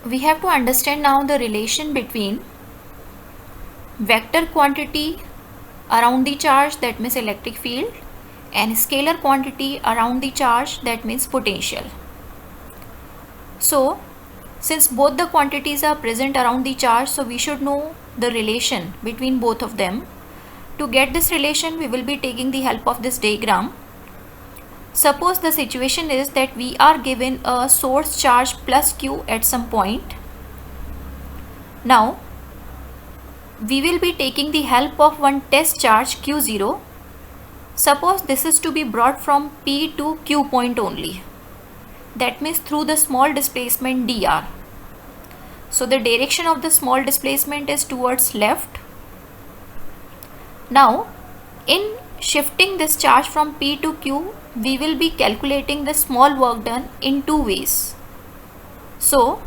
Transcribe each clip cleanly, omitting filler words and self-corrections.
we have to understand now the relation between vector quantity around the charge, that means electric field, and scalar quantity around the charge, that means potential. So since both the quantities are present around the charge, so we should know the relation between both of them. To get this relation, we will be taking the help of this diagram. Suppose the situation is that we are given a source charge plus Q at some point. Now we will be taking the help of one test charge Q0. Suppose this is to be brought from P to Q point only. That means through the small displacement dr. So the direction of the small displacement is towards left. Now in shifting this charge from P to Q, we will be calculating the small work done in two ways. So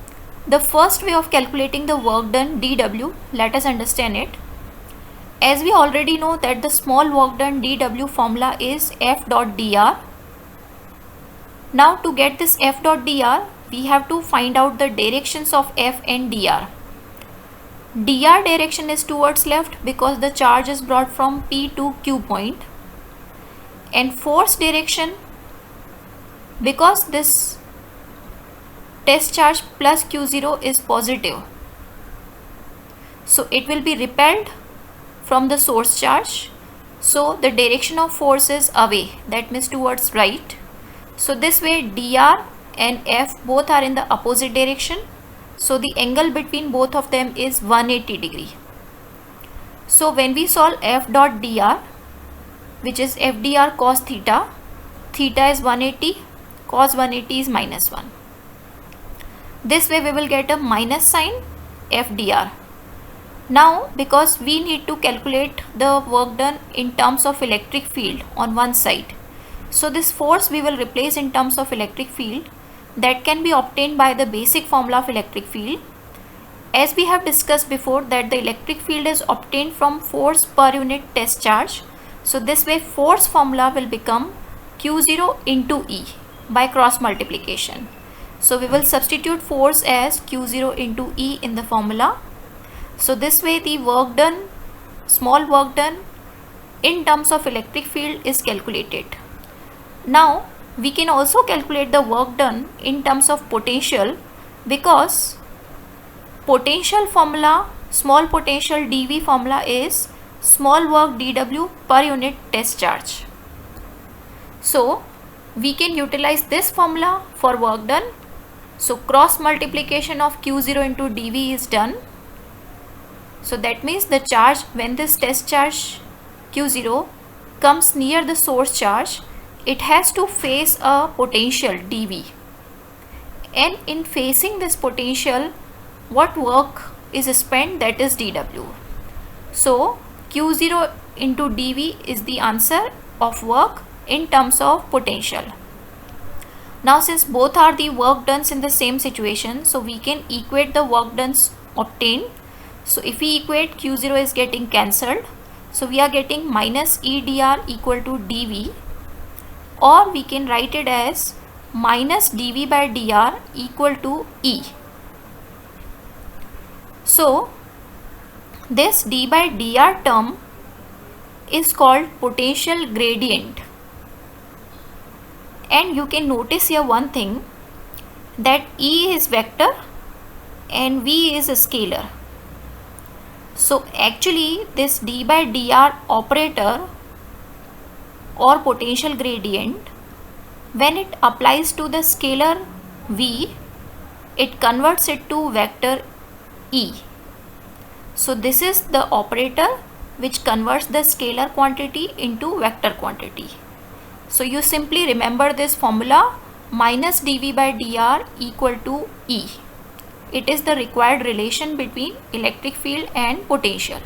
the first way of calculating the work done dW, let us understand it. As we already know that the small work done dW formula is F dot dr. Now to get this F dot dr, we have to find out the directions of F and dr. dr direction is towards left because the charge is brought from P to Q point, and force direction, because this test charge plus Q0 is positive, so it will be repelled from the source charge, so the direction of force is away, that means towards right. So this way dr and F both are in the opposite direction, so the angle between both of them is 180 degree. So when we solve F dot dr, which is F dr cos theta, theta is 180, cos 180 is minus 1. This way we will get a minus sign F dr. Now because we need to calculate the work done in terms of electric field on one side, so this force we will replace in terms of electric field, that can be obtained by the basic formula of electric field. As we have discussed before that the electric field is obtained from force per unit test charge, so this way force formula will become Q0 into E by cross multiplication. So we will substitute force as Q0 into E in the formula. So this way the work done, small work done in terms of electric field is calculated. Now we can also calculate the work done in terms of potential, because potential formula, small potential dV formula is small work dW per unit test charge. So we can utilize this formula for work done. So cross multiplication of Q0 into dV is done. So that means the charge, when this test charge Q0 comes near the source charge, it has to face a potential dV, and in facing this potential what work is spent, that is dW. So Q0 into dV is the answer of work in terms of potential. Now since both are the work done in the same situation, so we can equate the work done obtained. So if we equate, Q0 is getting cancelled, so we are getting minus E dr equal to dV, or we can write it as minus dV by dr equal to E. So this d by dr term is called potential gradient. And you can notice here one thing, that E is vector and V is a scalar. So actually this d by dr operator or potential gradient, when it applies to the scalar V, it converts it to vector E. So this is the operator which converts the scalar quantity into vector quantity. So you simply remember this formula, minus dV by dr equal to E. It is the required relation between electric field and potential.